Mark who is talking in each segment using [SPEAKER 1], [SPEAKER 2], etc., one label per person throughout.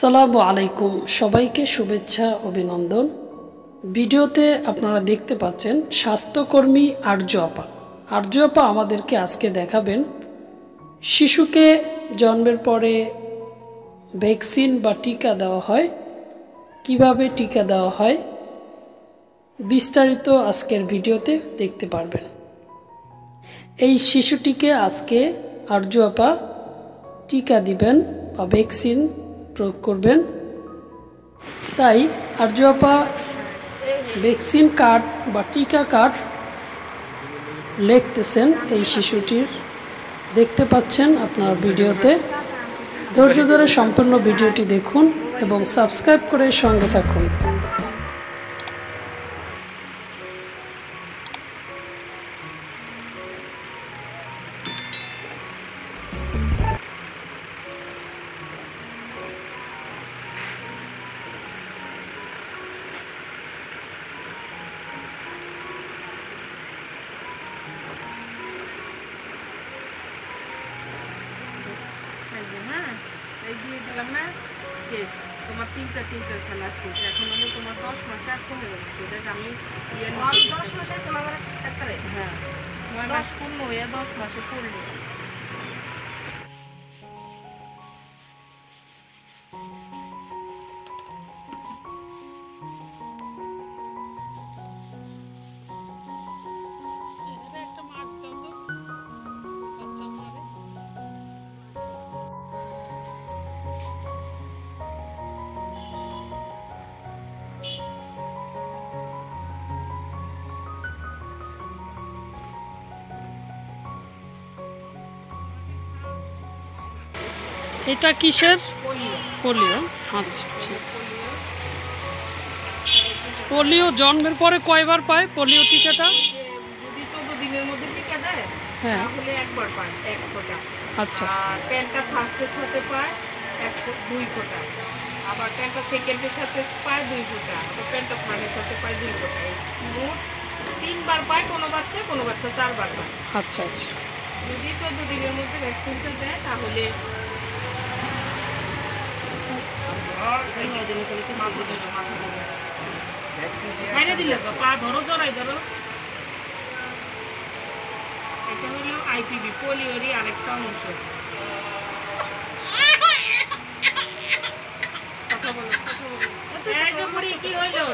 [SPEAKER 1] আসসালামু আলাইকুম, সবাইকে শুভেচ্ছা অভিনন্দন। ভিডিওতে আপনারা দেখতে পাচ্ছেন স্বাস্থ্যকর্মী আরজু আপা। আরজু আপা আমাদেরকে আজকে দেখাবেন শিশুকে জন্মের পরে ভ্যাকসিন বা টিকা দেওয়া হয়, কিভাবে টিকা দেওয়া হয় বিস্তারিত আজকের ভিডিওতে দেখতে পারবেন। এই শিশুটিকে আজকে আরজু আপা টিকা দিবেন বা ভ্যাকসিন প্রয়োগ করবেন। তাই আরজু আপা ভ্যাকসিন কার্ড বা টিকা কার্ড লিখতেছেন এই শিশুটির, দেখতে পাচ্ছেন আপনার ভিডিওতে। ধৈর্য ধরে সম্পূর্ণ ভিডিওটি দেখুন এবং সাবস্ক্রাইব করে সঙ্গে থাকুন।
[SPEAKER 2] শেষ তোমার তিনটা খেলা শেষ। এখন হলো তোমার 10 মাসে আর 15 মাসে। আমি 10 মাসে তোমার হ্যাঁ 9 মাস পূর্ণ হয়ে 10 মাসে পড়লো।
[SPEAKER 1] এটা কিসের? পোলিও। আচ্ছা, ঠিক। পোলিও জন্মের পরে কয়বার পায় পোলিও টিকাটা?
[SPEAKER 2] যদি 14 দিনের মধ্যে টিকা দেয় তাহলে একবার পায়, 1 ফোঁটা।
[SPEAKER 1] আচ্ছা।
[SPEAKER 2] আর প্যান্টটা ফার্স্টের সাথে পায় 2 ফোঁটা, আবার প্যান্টটা সেকেন্ডের সাথে পায় 2 ফোঁটা, আবার প্যান্টটা থার্ডের সাথে পায় 2 ফোঁটা। মোট 3বার পায় কোনো বাচ্চা 4বার পায়।
[SPEAKER 1] আচ্ছা আচ্ছা।
[SPEAKER 2] যদি 14 দিনের মধ্যে ভ্যাকসিনটা দেয় তাহলে এটা হলো আইপিভি, পোলিওরই আরেকটা অংশ। কথা বলো কি হইলো?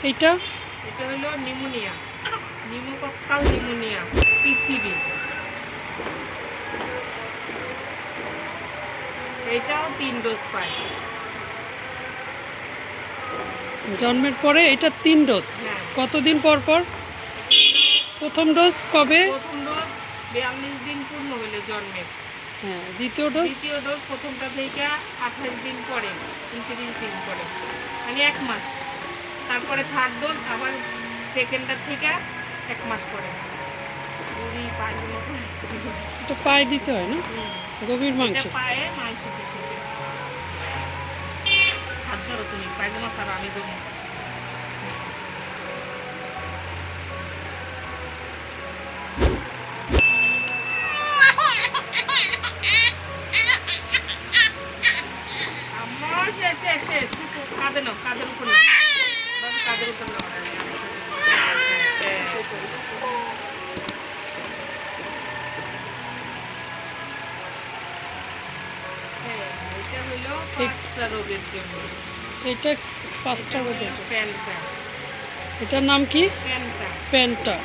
[SPEAKER 1] এটা
[SPEAKER 2] হলো নিউমোনিয়া, নিউমোকক্কাল নিউমোনিয়া, পিসিবি। এটাও 3 ডোজ পায়
[SPEAKER 1] জন্মের পরে। এটা 3 ডোজ। কতদিন পর পর? প্রথম ডোজ কবে?
[SPEAKER 2] প্রথম ডোজ 42 দিন পূর্ণ হলে জন্মের।
[SPEAKER 1] হ্যাঁ। দ্বিতীয় ডোজ?
[SPEAKER 2] দ্বিতীয় ডোজ প্রথমটা থেকে 28 দিন পরে, 29 দিন পরে, মানে 1 মাস। তারপরে থার্ড ডোজ আবার সেকেন্ডটা থেকে 1 মাস পরে।
[SPEAKER 1] এটা পায়ে দিতে হয় না? গভীর মাংস।
[SPEAKER 2] পায়ে মাংস পেশিতে হাত ধরো তুমি, পায়জামা ছাড়া আমি দেবো। কাঁদে নাও, কাঁদের উপর নাও, কাঁদের উপর নাও। এটা হলো 5টা রোগের জন্য।
[SPEAKER 1] এটা 5টা রোগের জন্য।
[SPEAKER 2] প্যান্টা।
[SPEAKER 1] এটার নাম কি?
[SPEAKER 2] প্যান্টা।
[SPEAKER 1] প্যান্টা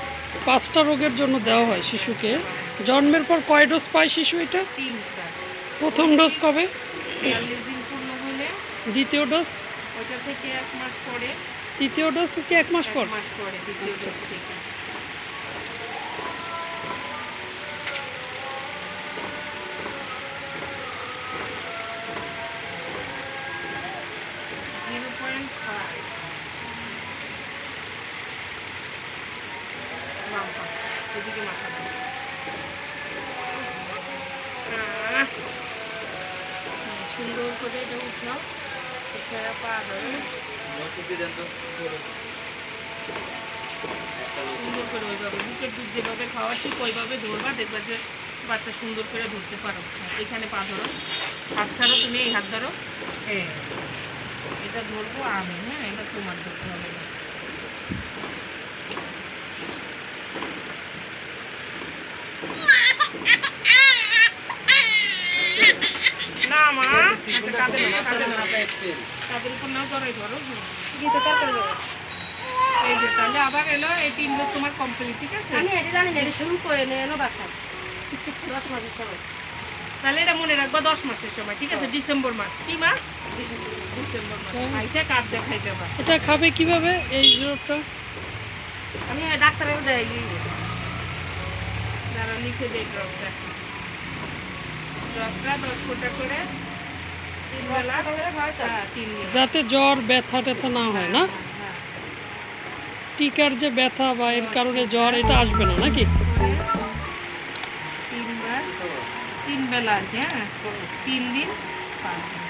[SPEAKER 1] 5টা রোগের জন্য দেওয়া হয় শিশুকে। জন্মের পর কয় ডোজ পায় শিশু এটা?
[SPEAKER 2] 3টা।
[SPEAKER 1] প্রথম ডোজ কবে?
[SPEAKER 2] 42 দিন পূর্ণ হলে।
[SPEAKER 1] দ্বিতীয় ডোজ?
[SPEAKER 2] ওইটা থেকে 1 মাস পরে।
[SPEAKER 1] তৃতীয় ডোজ কি 1 মাস পর?
[SPEAKER 2] 1 মাস পরে দ্বিতীয় ডোজ থেকে। এদিকে মাথা সুন্দর করে এটা উঠাও। উঠায়া পা ধরে সুন্দর করে ওইভাবে বুকের দুধ যেভাবে খাওয়া ঠিক ওইভাবে ধরবা, দেখবা যে বাচ্চা সুন্দর করে ধরতে পারো। এখানে পা ধরো, হাত ছাড়ো, তুমি এই হাত ধরো, হ্যাঁ এটা ধরবো আমি, হ্যাঁ এটা তোমার ধরতে হবে না। না মা কাঁদে না, কাঁদের উপর নাও জড়াই ধরো। এই যে তাহলে আবার এলো এই 3 ডোজ তোমার কমপ্লিট, ঠিক আছে?
[SPEAKER 3] আমি এটা জানি না, এটা শুরু করে নেই এনো বাসায় 10 মাসের সময়।
[SPEAKER 2] তাহলে এটা মনে রাখবা 10 মাসের সময়, ঠিক আছে? ডিসেম্বর মাস, কি মাস? ডিসেম্বর মাস। আইসা কার্ড দেখাই যাবা।
[SPEAKER 1] এটা খাবে কিভাবে এই সিরাপটা?
[SPEAKER 3] আমি ডাক্তারের দেয়
[SPEAKER 2] যারা লিখে দেয় ড্রপটা, 10 ফোঁটা করে 3 বেলা, হ্যাঁ 3 দিন।
[SPEAKER 1] যাতে জ্বর ব্যথা ট্যাথা না হয় না,
[SPEAKER 2] হ্যাঁ,
[SPEAKER 1] টিকার যে ব্যথা বা এর কারণে জ্বর এটা আসবে না নাকি?
[SPEAKER 2] 3 বেলা আর কি, হ্যাঁ 3 দিন 5 দিন।